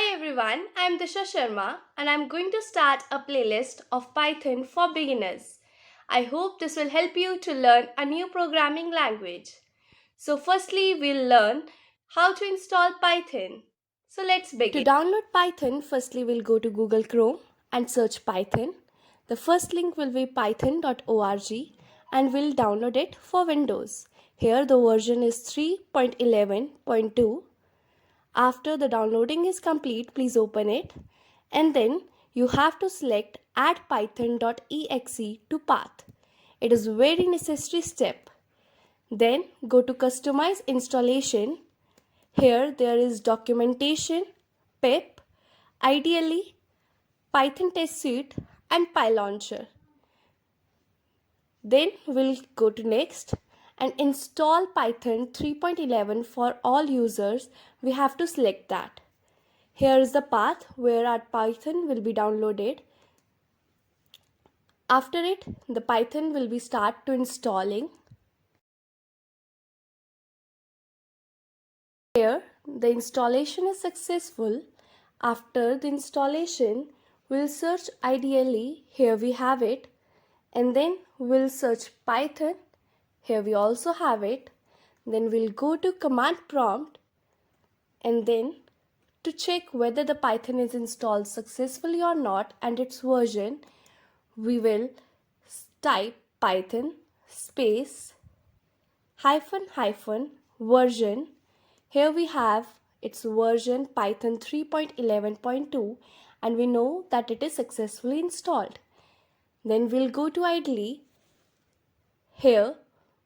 Hi everyone, I'm Disha Sharma and I'm going to start a playlist of Python for beginners. I hope this will help you to learn a new programming language. So, firstly, we'll learn how to install Python. So, let's begin. To download Python, firstly, we'll go to Google Chrome and search Python. The first link will be python.org and we'll download it for Windows. Here, the version is 3.11.2. After the downloading is complete, please open it and then you have to select add python.exe to path. It is a very necessary step. Then go to customize installation. Here there is documentation, pip, ideally Python test suite and PyLauncher. Then we'll go to next and install Python 3.11 for all users. We have to select that. Here is the path where our Python will be downloaded. After it, the Python will be start to installing. Here, the installation is successful. After the installation, we'll search ideally. Here we have it. And then we'll search Python. Here we also have it. Then we'll go to command prompt and then to check whether the Python is installed successfully or not and its version, we will type python space hyphen version. Here we have its version Python 3.11.2 and we know that it is successfully installed. Then we'll go to idly. Here,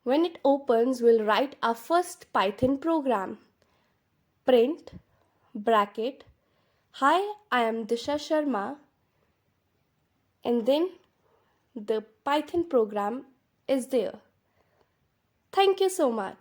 when it opens, we'll write our first Python program. Print bracket hi, I am Disha Sharma, and then the Python program is there. Thank you so much.